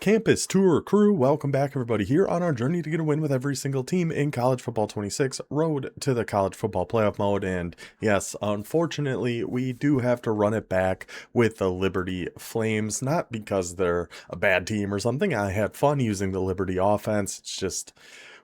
Campus Tour crew, welcome back everybody here on our journey to get a win with every single team in College Football 26, road to the College Football Playoff mode. And yes, unfortunately, we do have to run it back with the Liberty Flames, not because they're a bad team or something. I had fun using the Liberty offense. It's just,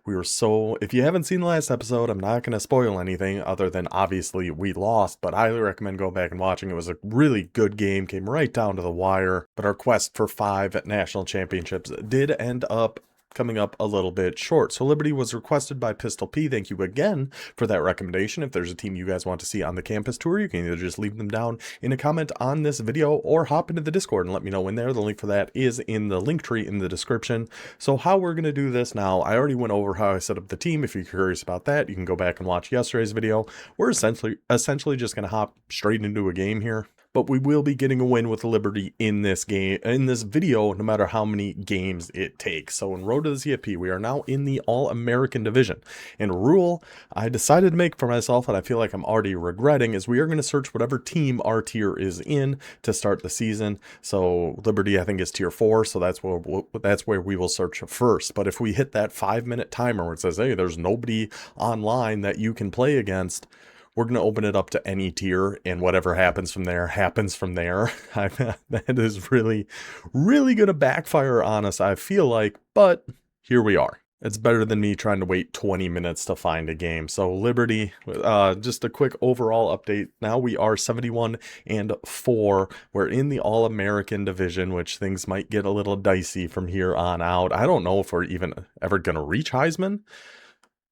if you haven't seen the last episode, I'm not going to spoil anything other than obviously we lost, but I highly recommend going back and watching. It was a really good game, came right down to the wire, but our quest for 5 national championships did end up coming up a little bit short. So Liberty was requested by Pistol P. Thank you again for that recommendation. If there's a team you guys want to see on the campus tour, you can either just leave them down in a comment on this video or hop into the Discord and let me know when there. The link for that is in the link tree in the description. So how we're going to do this now, I already went over how I set up the team. If you're curious about that, you can go back and watch yesterday's video. We're essentially just going to hop straight into a game here. But we will be getting a win with Liberty in this game, in this video, no matter how many games it takes. So in Road to the CFP, we are now in the All-American division. And a rule I decided to make for myself, and I feel like I'm already regretting, is we are going to search whatever team our tier is in to start the season. So Liberty, I think, is tier 4, so that's where we will search first. But if we hit that 5-minute timer where it says, hey, there's nobody online that you can play against, we're going to open it up to any tier, and whatever happens from there, happens from there. That is really going to backfire on us, I feel like, but here we are. It's better than me trying to wait 20 minutes to find a game. So Liberty, just a quick overall update. Now we are 71-4. We're in the All-American division, which things might get a little dicey from here on out. I don't know if we're even ever going to reach Heisman.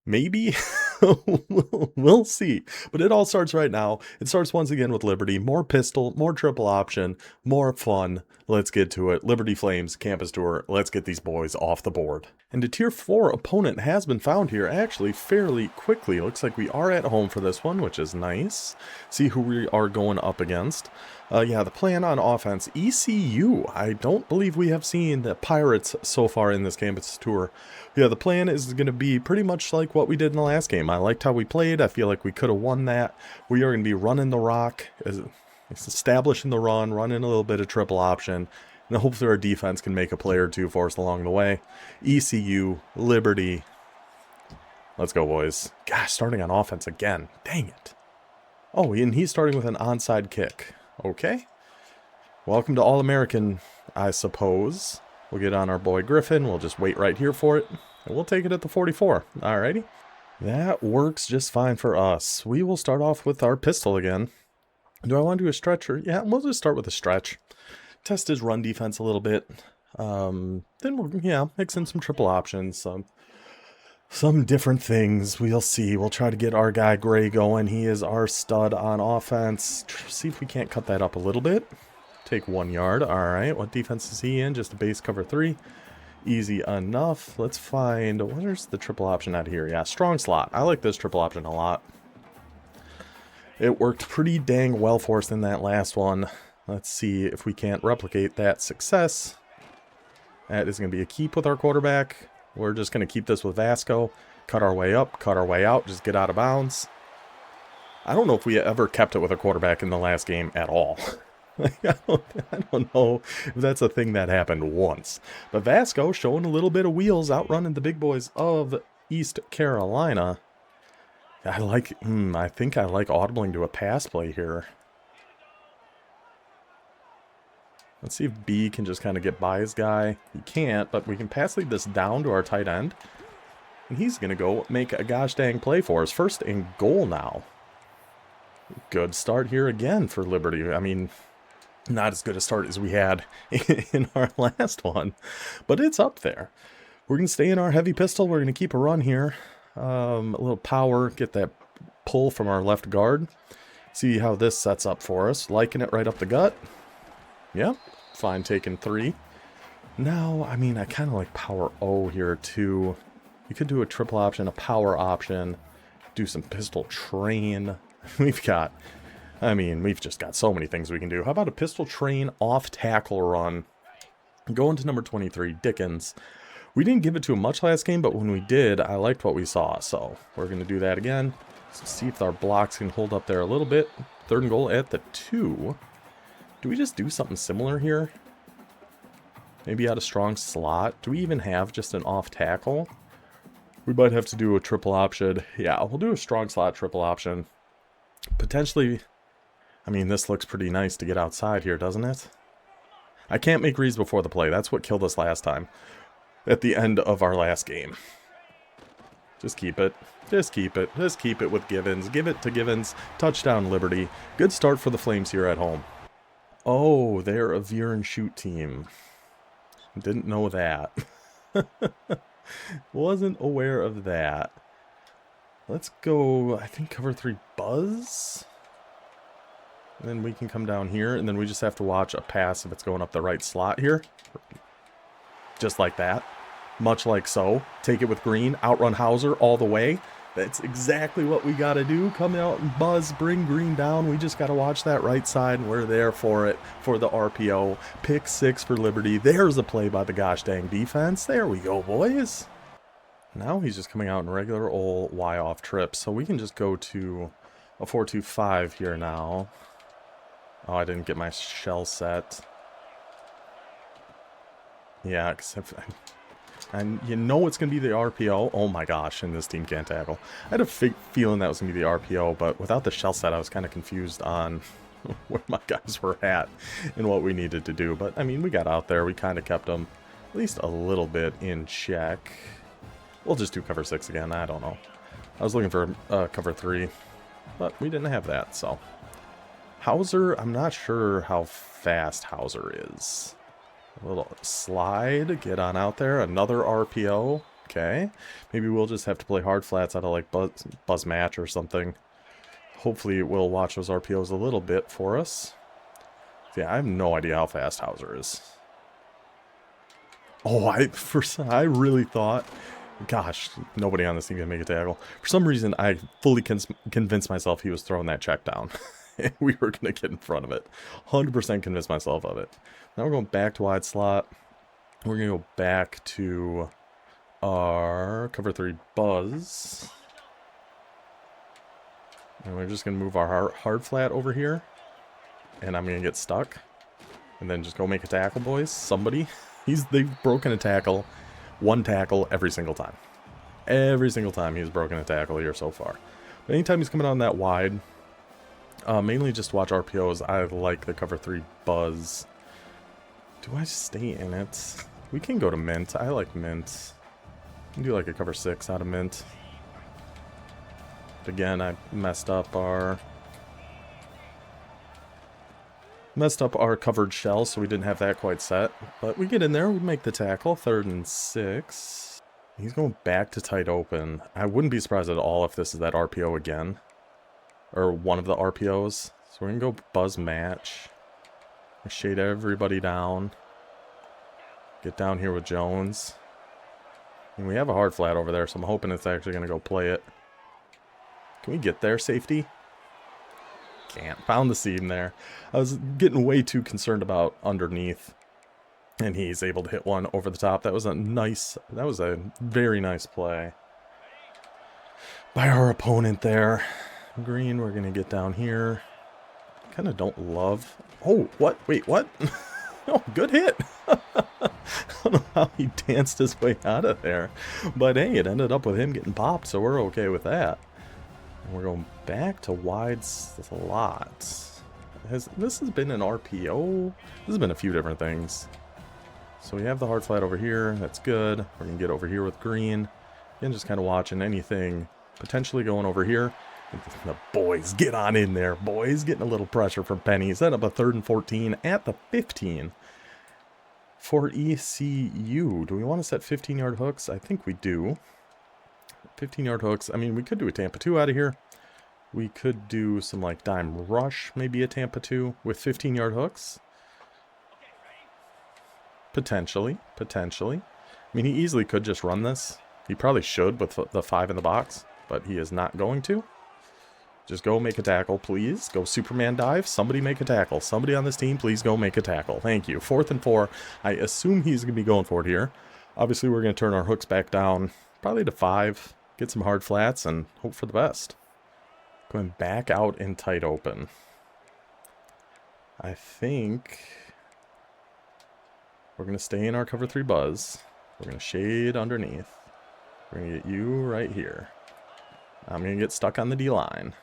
Maybe. We'll see. But it all starts right now. It starts once again with Liberty. More pistol, more triple option, more fun. Let's get to it. Liberty Flames, Campus Tour. Let's get these boys off the board. And a tier 4 opponent has been found here actually fairly quickly. Looks like we are at home for this one, which is nice. See who we are going up against. Yeah, the plan on offense, ECU. I don't believe we have seen the Pirates so far in this Campus Tour. Yeah, the plan is going to be pretty much like what we did in the last game. I liked how we played. I feel like we could have won that. We are going to be running the rock, establishing the run, running a little bit of triple option, and hopefully our defense can make a play or two for us along the way. ECU, Liberty. Let's go, boys. Gosh, starting on offense again. Dang it. Oh, and he's starting with an onside kick. Okay. Welcome to All-American, I suppose. We'll get on our boy Griffin. We'll just wait right here for it. And we'll take it at the 44. Alrighty. That works just fine for us. We will start off with our pistol again. Do I want to do a stretcher? Yeah, we'll just start with a stretch. Test his run defense a little bit. Then we'll, mix in some triple options. Some different things. We'll see. We'll try to get our guy Gray going. He is our stud on offense. See if we can't cut that up a little bit. Take 1 yard. All right. What defense is he in? Just a base cover 3. Easy enough. Let's find... Where's the triple option out here? Yeah, strong slot. I like this triple option a lot. It worked pretty dang well for us in that last one. Let's see if we can't replicate that success. That is going to be a keep with our quarterback. We're just going to keep this with Vasco. Cut our way up, cut our way out, just get out of bounds. I don't know if we ever kept it with a quarterback in the last game at all. I don't know if that's a thing that happened once. But Vasco showing a little bit of wheels, outrunning the big boys of East Carolina. I think I like audibling to a pass play here. Let's see if B can just kind of get by his guy. He can't, but we can pass lead this down to our tight end. And he's going to go make a gosh dang play for us. 1st and goal now. Good start here again for Liberty. I mean, not as good a start as we had in our last one, but it's up there. We're going to stay in our heavy pistol. We're going to keep a run here. A little power, get that pull from our left guard. See how this sets up for us. Liking it right up the gut. Yep, fine taking 3. Now, I mean, I kind of like power O here too. You could do a triple option, a power option, do some pistol train. We've just got so many things we can do. How about a pistol train off tackle run? Going to number 23, Dickens. We didn't give it to him much last game, but when we did, I liked what we saw. So we're going to do that again. Let's see if our blocks can hold up there a little bit. 3rd and goal at the 2. Do we just do something similar here? Maybe out a strong slot. Do we even have just an off tackle? We might have to do a triple option. Yeah, we'll do a strong slot triple option. Potentially, I mean, this looks pretty nice to get outside here, doesn't it? I can't make reads before the play. That's what killed us last time. At the end of our last game. Just keep it. Just keep it. Just keep it with Givens. Give it to Givens. Touchdown, Liberty. Good start for the Flames here at home. Oh, they're a veer and shoot team. Didn't know that. Wasn't aware of that. Let's go, I think, cover 3 Buzz. And then we can come down here, and then we just have to watch a pass if it's going up the right slot here. Just like that. Much like so. Take it with Green. Outrun Hauser all the way. That's exactly what we got to do. Come out and Buzz. Bring Green down. We just got to watch that right side, and we're there for it. For the RPO. Pick 6 for Liberty. There's a play by the gosh dang defense. There we go, boys. Now he's just coming out in regular old Y-off trip. So we can just go to a 4-2-5 here now. Oh, I didn't get my shell set. Yeah, except... And you know it's going to be the RPO. Oh my gosh, and this team can't tackle. I had a feeling that was going to be the RPO, but without the shell set, I was kind of confused on where my guys were at and what we needed to do. But, I mean, we got out there. We kind of kept them at least a little bit in check. We'll just do cover 6 again. I don't know. I was looking for cover 3, but we didn't have that, so. Hauser, I'm not sure how fast Hauser is. A little slide, get on out there, another RPO, okay. Maybe we'll just have to play hard flats out of like buzz match or something. Hopefully we'll watch those RPOs a little bit for us. Yeah, I have no idea how fast Hauser is. Oh, I really thought, gosh, nobody on this team can make a tackle. For some reason, I fully convinced myself he was throwing that check down. We were going to get in front of it. 100% convinced myself of it. Now we're going back to wide slot. We're going to go back to our cover 3 Buzz. And we're just going to move our hard flat over here. And I'm going to get stuck. And then just go make a tackle, boys. Somebody. They've broken a tackle. One tackle every single time. Every single time he's broken a tackle here so far. But anytime he's coming on that wide... mainly just watch RPOs. I like the cover 3 Buzz. Do I stay in it? We can go to Mint. I like Mint. We can do like a cover 6 out of Mint. But again, I messed up our covered shell, so we didn't have that quite set. But we get in there, we make the tackle. 3rd and 6. He's going back to tight open. I wouldn't be surprised at all if this is that RPO again. Or one of the RPOs. So we're going to go Buzz match. Shade everybody down. Get down here with Jones. And we have a hard flat over there, so I'm hoping it's actually going to go play it. Can we get there, safety? Can't. Found the seam there. I was getting way too concerned about underneath. And he's able to hit one over the top. That was a very nice play by our opponent there. Green, we're going to get down here. Kind of don't love... Oh, what? Wait, what? Oh, good hit. I don't know how he danced his way out of there. But hey, it ended up with him getting popped, so we're okay with that. And we're going back to wide slot. This has been an RPO. This has been a few different things. So we have the hard flat over here. That's good. We're going to get over here with Green. And just kind of watching anything potentially going over here. The boys, get on in there, boys. Getting a little pressure from Penny. Set up a 3rd and 14 at the 15 for ECU. Do we want to set 15-yard hooks? I think we do. 15-yard hooks. I mean, we could do a Tampa 2 out of here. We could do some, like, dime rush, maybe a Tampa 2 with 15-yard hooks. Potentially. I mean, he easily could just run this. He probably should with the 5 in the box, but he is not going to. Just go make a tackle, please. Go Superman dive. Somebody make a tackle. Somebody on this team, please go make a tackle. Thank you. 4th and 4. I assume he's going to be going for it here. Obviously, we're going to turn our hooks back down, probably to 5. Get some hard flats and hope for the best. Going back out in tight open. I think... We're going to stay in our cover 3 buzz. We're going to shade underneath. We're going to get you right here. I'm going to get stuck on the D-line.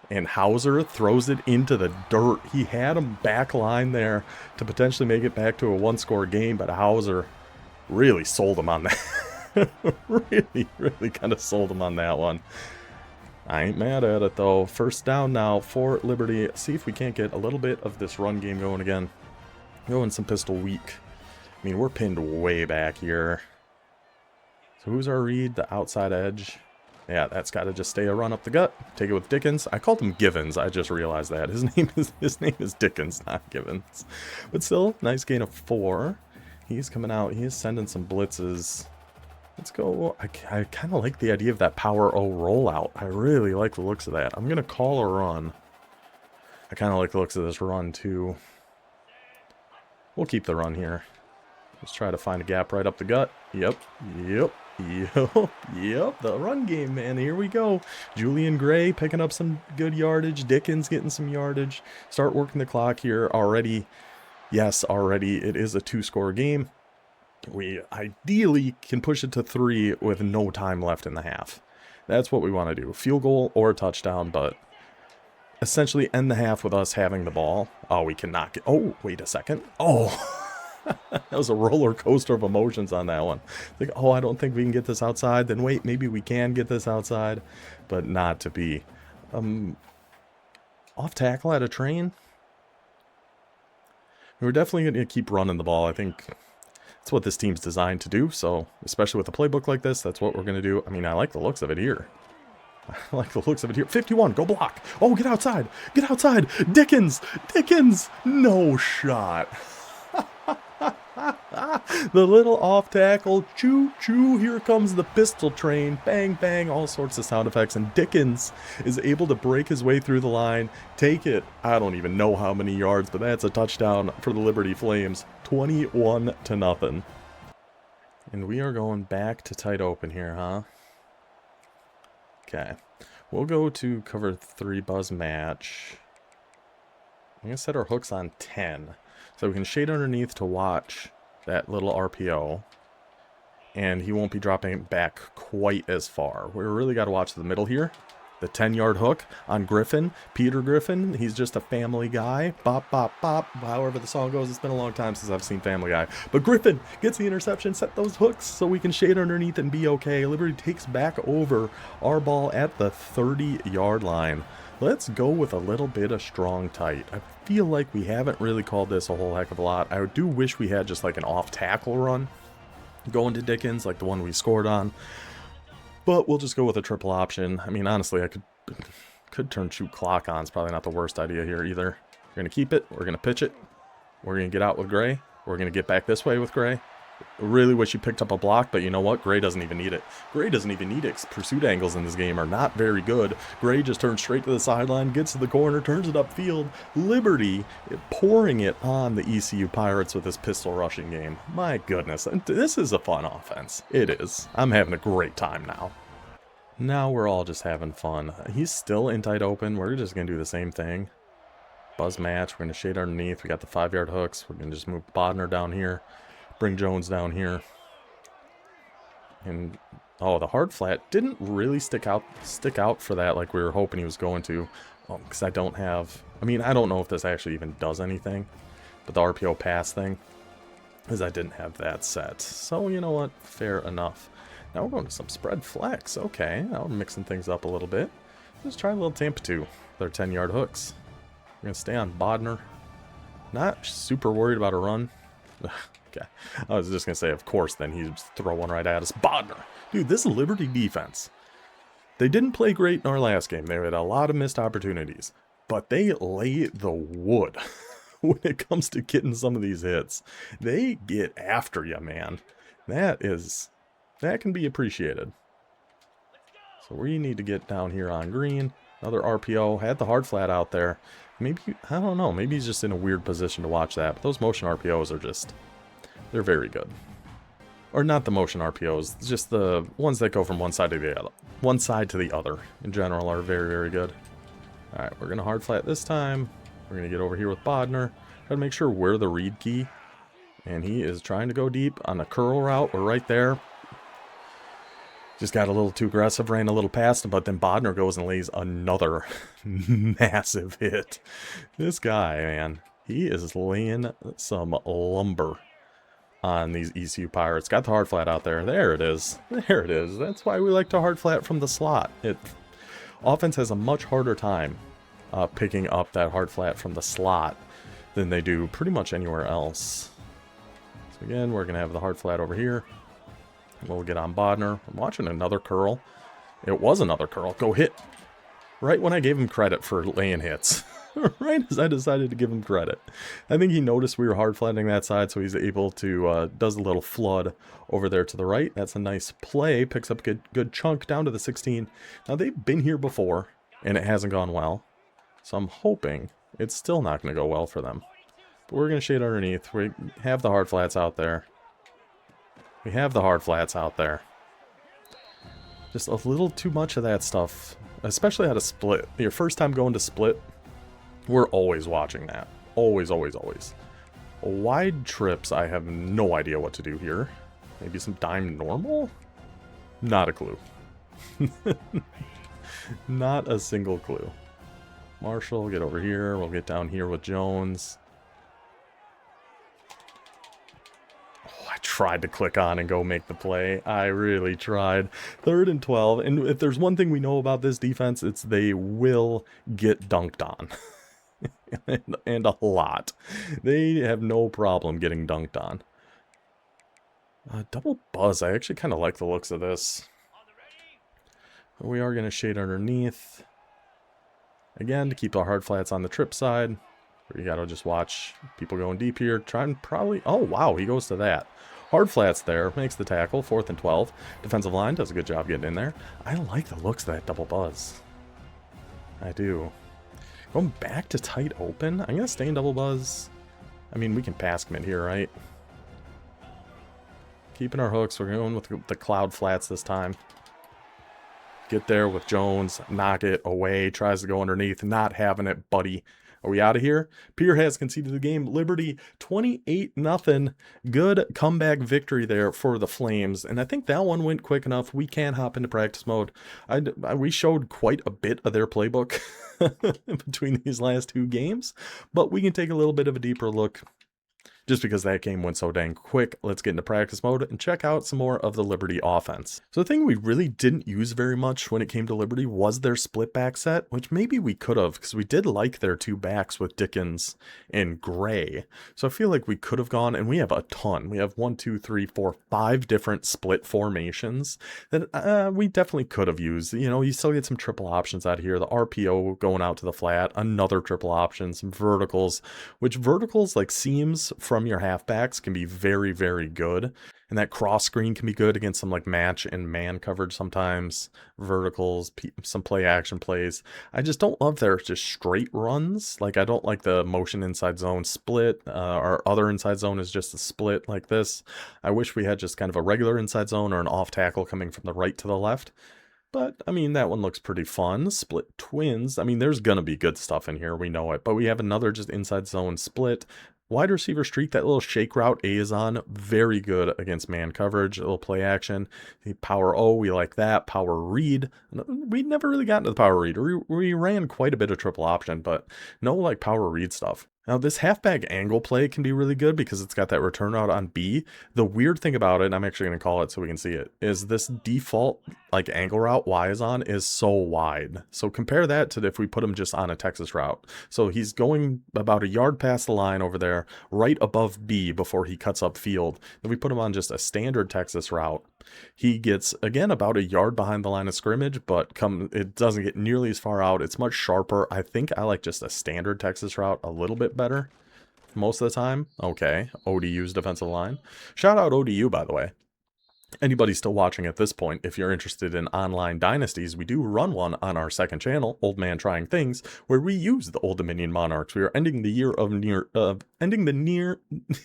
And Hauser throws it into the dirt. He had him back line there to potentially make it back to a 1-score game, but Hauser really sold him on that. really kind of sold him on that one. I ain't mad at it, though. First down now for Liberty. See if we can't get a little bit of this run game going again. Going some pistol weak. I mean, we're pinned way back here. So who's our read? The outside edge. Yeah, that's got to just stay a run up the gut. Take it with Dickens. I called him Givens. I just realized that. His name is Dickens, not Givens. But still, nice gain of 4. He's coming out. He is sending some blitzes. Let's go. I kind of like the idea of that power O rollout. I really like the looks of that. I'm going to call a run. I kind of like the looks of this run, too. We'll keep the run here. Let's try to find a gap right up the gut. Yep. The run game, man. Here we go. Julian Gray picking up some good yardage. Dickens getting some yardage. Start working the clock here already. Yes, already. It is a 2-score game. We ideally can push it to 3 with no time left in the half. That's what we want to do. Field goal or a touchdown, but essentially end the half with us having the ball. Oh, we cannot get... Oh, wait a second. Oh, that was a roller coaster of emotions on that one. Like, oh, I don't think we can get this outside. Then wait, maybe we can get this outside, but not to be. Off tackle at a train. We're definitely going to keep running the ball. I think that's what this team's designed to do. So, especially with a playbook like this, that's what we're going to do. I mean, I like the looks of it here. 51, go block. Oh, get outside. Get outside. Dickens. No shot. The little off tackle. Choo choo. Here comes the pistol train. Bang bang. All sorts of sound effects. And Dickens is able to break his way through the line. Take it. I don't even know how many yards, but that's a touchdown for the Liberty Flames. 21-0. And we are going back to tight open here, huh? Okay. We'll go to cover 3 buzz match. I'm going to set our hooks on 10. So we can shade underneath to watch that little RPO. And he won't be dropping it back quite as far. We really got to watch the middle here. The 10-yard hook on Griffin. Peter Griffin. He's just a family guy. Bop, bop, bop. However the song goes. It's been a long time since I've seen Family Guy. But Griffin gets the interception. Set those hooks so we can shade underneath and be okay. Liberty takes back over our ball at the 30-yard line. Let's go with a little bit of strong tight. I feel like we haven't really called this a whole heck of a lot. I do wish we had just like an off-tackle run going to Dickens, like the one we scored on. But we'll just go with a triple option. I mean, honestly, I could turn shoot clock on. It's probably not the worst idea here either. We're going to keep it. We're going to pitch it. We're going to get out with Gray. We're going to get back this way with Gray. Really wish he picked up a block, but you know what? Gray doesn't even need it. Gray doesn't even need it. Pursuit angles in this game are not very good. Gray just turns straight to the sideline, gets to the corner, turns it upfield. Liberty pouring it on the ECU Pirates with this pistol rushing game. My goodness, this is a fun offense. It is. I'm having a great time now. Now we're all just having fun. He's still in tight open. We're just going to do the same thing. Buzz match. We're going to shade underneath. We got the 5-yard hooks. We're going to just move Bodner down here. Bring Jones down here. And oh, the hard flat didn't really stick out for that like we were hoping he was going to. Because I don't have... I mean, I don't know if this actually even does anything. But the RPO pass thing is I didn't have that set. So, you know what? Fair enough. Now we're going to some spread flex. Okay, now we're mixing things up a little bit. Let's try a little Tampa 2 with our 10-yard hooks. We're going to stay on Bodner. Not super worried about a run. Okay, I was just going to say, of course, then he'd throw one right at us. Bodner. Dude, this Liberty defense. They didn't play great in our last game. They had a lot of missed opportunities. But they lay the wood when it comes to getting some of these hits. They get after you, man. That can be appreciated. So we need to get down here on green. Another RPO. Had the hard flat out there. Maybe, I don't know. Maybe he's just in a weird position to watch that. But those motion RPOs are just... they're very good. Or not the motion RPOs. Just the ones that go from one side to the other. One side to the other. In general are very, very good. Alright, we're going to hard flat this time. We're going to get over here with Bodner. Got to make sure we're the read key. And he is trying to go deep on the curl route. We're right there. Just got a little too aggressive, ran a little past him, but then Bodner goes and lays another massive hit. This guy, man, he is laying some lumber on these ECU Pirates. Got the hard flat out there. There it is. There it is. That's why we like to hard flat from the slot. Offense has a much harder time picking up that hard flat from the slot than they do pretty much anywhere else. So again, we're going to have the hard flat over here. We'll get on Bodner. I'm watching another curl. It was another curl. Go hit. Right when I gave him credit for laying hits. Right as I decided to give him credit. I think he noticed we were hard flattening that side, so he's able to, does a little flood over there to the right. That's a nice play. Picks up a good chunk down to the 16. Now, they've been here before, and it hasn't gone well. So I'm hoping it's still not going to go well for them. But we're going to shade underneath. We have the hard flats out there. We have the hard flats out there. Just a little too much of that stuff, especially out of split. Your first time going to split, we're always watching that. Always, always, always. Wide trips, I have no idea what to do here. Maybe some dime normal? Not a clue. Not a single clue. Marshall, get over here. We'll get down here with Jones. I tried to click on and go make the play. I really tried. 3rd and 12. And if there's one thing we know about this defense, it's they will get dunked on. and a lot. They have no problem getting dunked on. Double buzz. I actually kind of like the looks of this. We are going to shade underneath. Again, to keep our hard flats on the trip side. You got to just watch people going deep here. Try and probably... Oh, wow. He goes to that. Hard flats there. Makes the tackle. 4th and 12. Defensive line does a good job getting in there. I like the looks of that double buzz. I do. Going back to tight open. I'm going to stay in double buzz. I mean, we can pass commit here, right? Keeping our hooks. We're going with the cloud flats this time. Get there with Jones. Knock it away. Tries to go underneath. Not having it, buddy. Are we out of here? Pierre has conceded the game. Liberty 28-0. Good comeback victory there for the Flames. And I think that one went quick enough. We can hop into practice mode. We showed quite a bit of their playbook between these last 2 games. But we can take a little bit of a deeper look. Just because that game went so dang quick, let's get into practice mode and check out some more of the Liberty offense. So the thing we really didn't use very much when it came to Liberty was their split back set, which maybe we could have, because we did like their 2 backs with Dickens and Gray. So I feel like we could have gone, and we have a ton. We have 1, 2, 3, 4, 5 different split formations that we definitely could have used. You know, you still get some triple options out here. The RPO going out to the flat, another triple option, some verticals, which verticals like seams from your halfbacks can be very, very good. And that cross screen can be good against some like match and man coverage sometimes. Verticals, some play action plays. I just don't love their just straight runs. Like I don't like the motion inside zone split. Our other inside zone is just a split like this. I wish we had just kind of a regular inside zone or an off tackle coming from the right to the left. But, I mean, that one looks pretty fun. Split twins. I mean, there's going to be good stuff in here. We know it. But we have another just inside zone split. Wide receiver streak, that little shake route A is on, very good against man coverage, a little play action. Power O, we like that. Power read, we never really got into the power read. We ran quite a bit of triple option, but no like power read stuff. Now this halfback angle play can be really good because it's got that return route on B. The weird thing about it, and I'm actually going to call it so we can see it, is this default like angle route Y is on is so wide. So compare that to if we put him just on a Texas route. So he's going about a yard past the line over there, right above B before he cuts up field. Then we put him on just a standard Texas route. He gets, again, about a yard behind the line of scrimmage, but it doesn't get nearly as far out. It's much sharper. I think I like just a standard Texas route a little bit better most of the time. Okay, ODU's defensive line. Shout out ODU, by the way. Anybody still watching at this point, if you're interested in online dynasties, we do run one on our second channel, Old Man Trying Things, where we use the Old Dominion Monarchs. We are ending the year of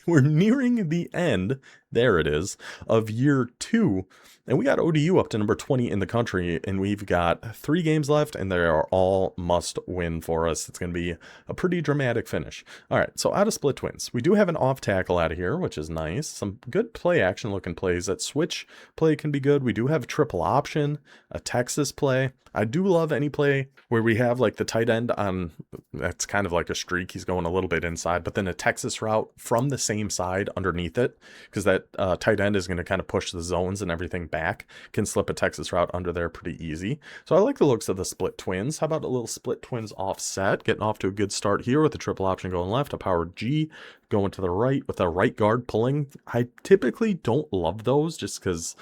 we're nearing the end, there it is, of year 2. And we got ODU up to number 20 in the country, and we've got 3 games left, and they are all must win for us. It's going to be a pretty dramatic finish. All right, so out of split twins, we do have an off tackle out of here, which is nice. Some good play action looking plays. That switch play can be good. We do have a triple option, a Texas play. I do love any play where we have like the tight end on, that's kind of like a streak. He's going a little bit inside, but then a Texas route from the same side underneath it, because that tight end is going to kind of push the zones and everything back. Can slip a Texas route under there pretty easy. So I like the looks of the split twins. How about a little split twins offset? Getting off to a good start here with the triple option going left, a power G going to the right with a right guard pulling. I typically don't love those just because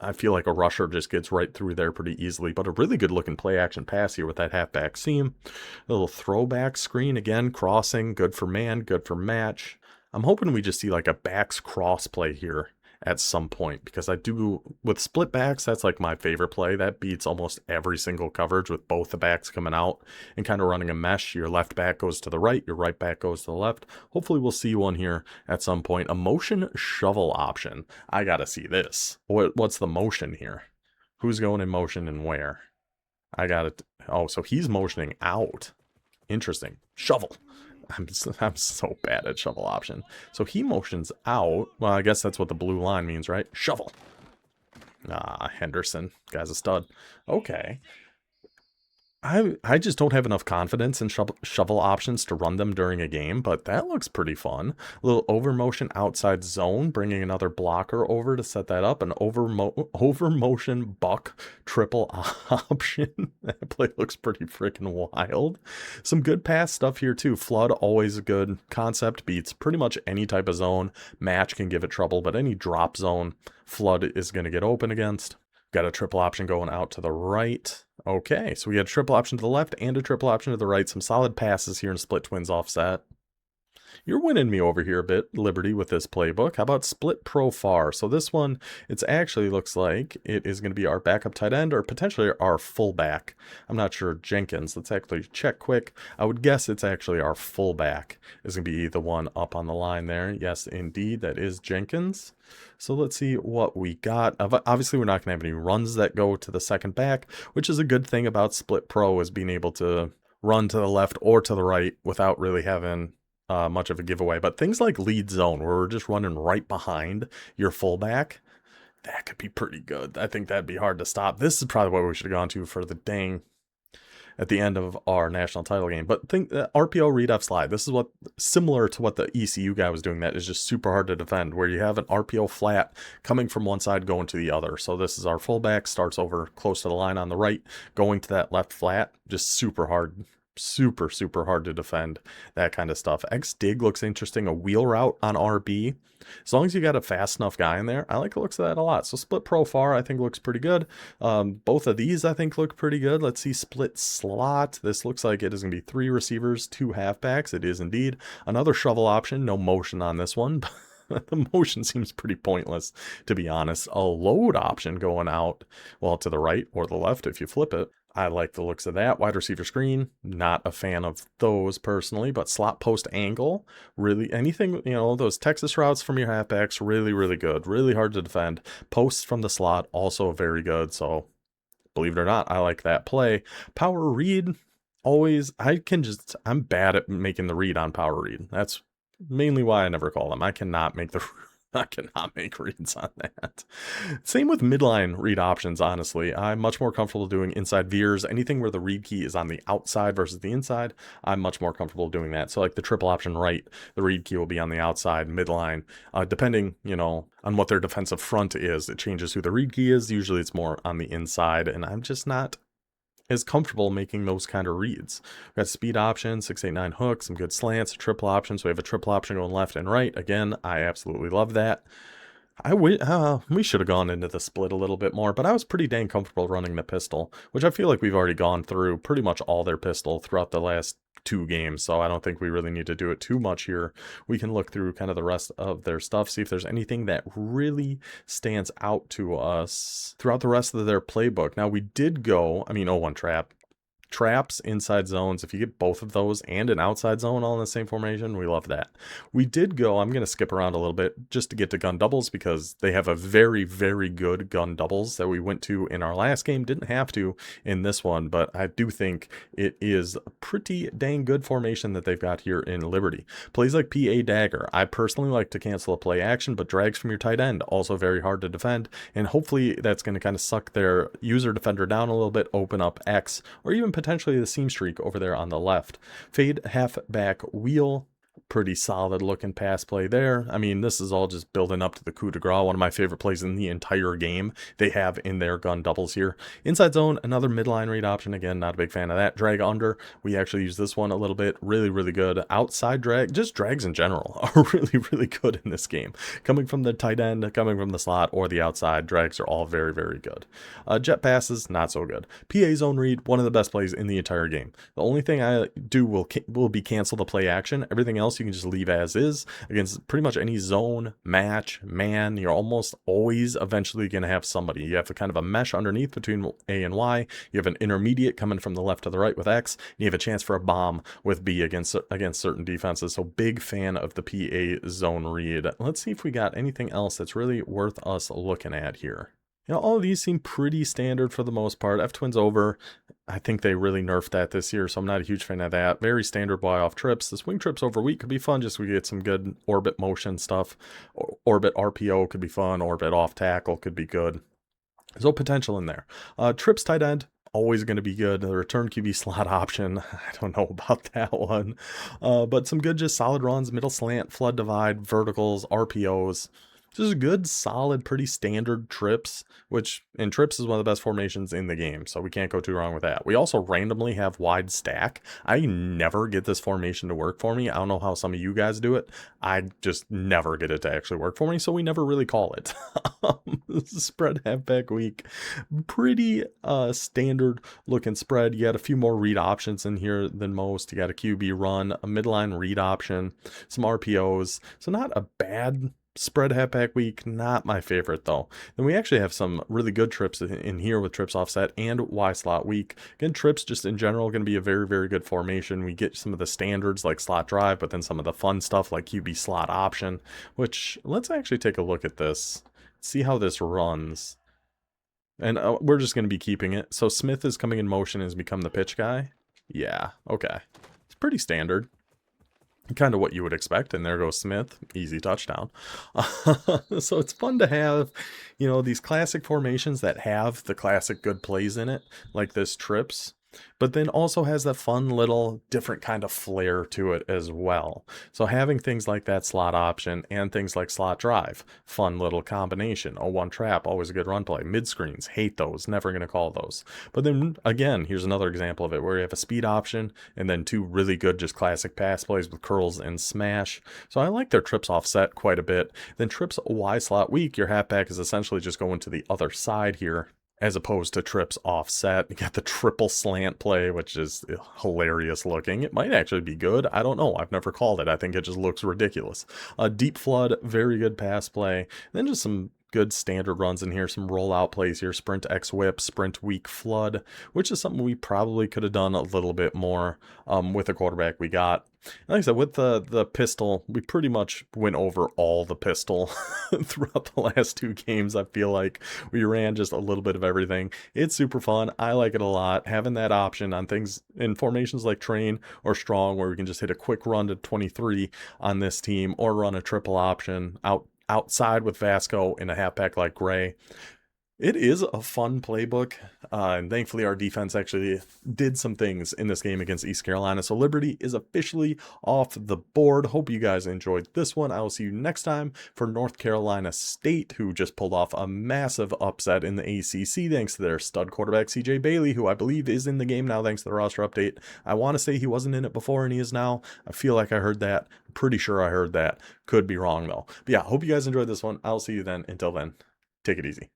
I feel like a rusher just gets right through there pretty easily, but a really good looking play action pass here with that halfback seam. A little throwback screen again, crossing, good for man, good for match. I'm hoping we just see like a backs cross play here at some point, because I do, with split backs, that's like my favorite play. That beats almost every single coverage with both the backs coming out and kind of running a mesh. Your left back goes to the right, your right back goes to the left. Hopefully we'll see one here at some point. A motion shovel option. I gotta see this. What's the motion here? Who's going in motion and where? I got it. Oh, so he's motioning out. Interesting. Shovel. I'm so bad at shovel option. So he motions out. Well, I guess that's what the blue line means, right? Shovel. Ah, Henderson. Guy's a stud. Okay. I just don't have enough confidence in shovel options to run them during a game, but that looks pretty fun. A little over motion outside zone, bringing another blocker over to set that up. An over motion buck triple option. That play looks pretty freaking wild. Some good pass stuff here too. Flood, always a good concept. Beats pretty much any type of zone. Match can give it trouble, but any drop zone, Flood is going to get open against. Got a triple option going out to the right. Okay, so we had a triple option to the left and a triple option to the right. Some solid passes here in split twins offset. You're winning me over here a bit, Liberty, with this playbook. How about split pro far? So this one, it actually looks like it is going to be our backup tight end or potentially our fullback. I'm not sure. Jenkins. Let's actually check quick. I would guess it's actually our fullback is going to be the one up on the line there. Yes, indeed, that is Jenkins. So let's see what we got. Obviously, we're not going to have any runs that go to the second back, which is a good thing about split pro, is being able to run to the left or to the right without really having much of a giveaway. But things like lead zone, where we're just running right behind your fullback, that could be pretty good. I think that'd be hard to stop. This is probably what we should have gone to for the dang at the end of our national title game. But think RPO read F slide. This is what, similar to what the ECU guy was doing, that is just super hard to defend, where you have an RPO flat coming from one side going to the other. So this is our fullback, starts over close to the line on the right, going to that left flat, just super hard. Super hard to defend, that kind of stuff. X dig looks interesting. A wheel route on RB, as long as you got a fast enough guy in there, I like the looks of that a lot. So split pro far, I think looks pretty good. Both of these I think look pretty good. Let's see split slot. This looks like it is going to be 3 receivers, 2 halfbacks. It is indeed. Another shovel option. No motion on this one. The motion seems pretty pointless, to be honest. A load option going out, well, to the right or the left if you flip it. I like the looks of that. Wide receiver screen, not a fan of those personally, but slot post angle, really anything, those Texas routes from your halfbacks, really good. Really hard to defend. Posts from the slot, also very good. So believe it or not, I like that play. Power read, always, I'm bad at making the read on power read. That's mainly why I never call them. I cannot make reads on that. Same with midline read options, honestly. I'm much more comfortable doing inside veers. Anything where the read key is on the outside versus the inside, I'm much more comfortable doing that. So like the triple option right, the read key will be on the outside, midline. Depending, on what their defensive front is, it changes who the read key is. Usually it's more on the inside, and I'm just not as comfortable making those kind of reads. We've got speed option, 689 hook, some good slants, triple options. So we have a triple option going left and right. Again, I absolutely love that. We should have gone into the split a little bit more, but I was pretty dang comfortable running the pistol, which I feel like we've already gone through pretty much all their pistol throughout the last 2 games, so I don't think we really need to do it too much here. We can look through kind of the rest of their stuff, see if there's anything that really stands out to us throughout the rest of their playbook. Now, we did go, I mean, 0-1 trap. Traps, inside zones, if you get both of those and an outside zone all in the same formation, we love that. We did go, I'm going to skip around a little bit just to get to gun doubles because they have a very, very good gun doubles that we went to in our last game. Didn't have to in this one, but I do think it is a pretty dang good formation that they've got here in Liberty. Plays like PA Dagger. I personally like to cancel a play action, but drags from your tight end, also very hard to defend, and hopefully that's going to kind of suck their user defender down a little bit, open up X, or even potentially the seam streak over there on the left. Fade halfback wheel. Pretty solid looking pass play there. I mean, this is all just building up to the coup de grace, one of my favorite plays in the entire game they have in their gun doubles here. Inside zone, another midline read option. Again, not a big fan of that. Drag under. We actually use this one a little bit. Really, really good. Outside drag, just drags in general are really, really good in this game. Coming from the tight end, coming from the slot, or the outside, drags are all very, very good. Jet passes, not so good. PA zone read, one of the best plays in the entire game. The only thing I do will be cancel the play action. Everything else you can just leave as is against pretty much any zone, match, man. You're almost always eventually going to have somebody. You have a kind of a mesh underneath between A and Y. You have an intermediate coming from the left to the right with X. And you have a chance for a bomb with B against certain defenses. So big fan of the PA zone read. Let's see if we got anything else that's really worth us looking at here. You know, all of these seem pretty standard for the most part. F-twins over. I think they really nerfed that this year, so I'm not a huge fan of that. Very standard Y-off trips. The swing trips over weak could be fun, just so we get some good orbit motion stuff. Orbit RPO could be fun. Orbit off tackle could be good. So potential in there. Trips tight end. Always going to be good. The return QB slot option, I don't know about that one. But some good just solid runs, middle slant, flood divide, verticals, RPOs. Just good, solid, pretty standard trips, which in trips is one of the best formations in the game, so we can't go too wrong with that. We also randomly have wide stack. I never get this formation to work for me. I don't know how some of you guys do it. I just never get it to actually work for me, so we never really call it. Spread halfback week. Pretty standard looking spread. You got a few more read options in here than most. You got a QB run, a midline read option, some RPOs. So not a bad spread halfback week, not my favorite though. Then we actually have some really good trips in here with trips offset and Y slot week. Again, trips just in general going to be a very, very good formation. We get some of the standards like slot drive, but then some of the fun stuff like QB slot option, which let's actually take a look at this, see how this runs. And we're just going to be keeping it. So Smith is coming in motion and has become the pitch guy. Yeah, okay. It's pretty standard. Kind of what you would expect, and there goes Smith, easy touchdown. So it's fun to have, you know, these classic formations that have the classic good plays in it, like this trips, but then also has that fun little different kind of flair to it as well. So having things like that slot option and things like slot drive, fun little combination. 0-1 trap, always a good run play. Mid screens, hate those, never going to call those. But then again, here's another example of it where you have a speed option and then two really good just classic pass plays with curls and smash. So I like their trips offset quite a bit. Then trips Y slot weak, your halfback is essentially just going to the other side here, as opposed to trips offset. You got the triple slant play, which is hilarious looking. It might actually be good. I don't know. I've never called it. I think it just looks ridiculous. Deep flood, very good pass play. And then just some good standard runs in here, some rollout plays here, sprint X whip, sprint weak flood, which is something we probably could have done a little bit more with the quarterback we got. Like I said, with the pistol, we pretty much went over all the pistol throughout the last 2 games. I feel like we ran just a little bit of everything. It's super fun. I like it a lot. Having that option on things in formations like train or strong, where we can just hit a quick run to 23 on this team, or run a triple option outside with Vasco in a halfback like Gray. It is a fun playbook, and thankfully our defense actually did some things in this game against East Carolina. So Liberty is officially off the board. Hope you guys enjoyed this one. I will see you next time for North Carolina State, who just pulled off a massive upset in the ACC thanks to their stud quarterback CJ Bailey, who I believe is in the game now thanks to the roster update. I want to say he wasn't in it before and he is now. I feel like I heard that. I'm pretty sure I heard that. Could be wrong though. But yeah, hope you guys enjoyed this one. I'll see you then. Until then, take it easy.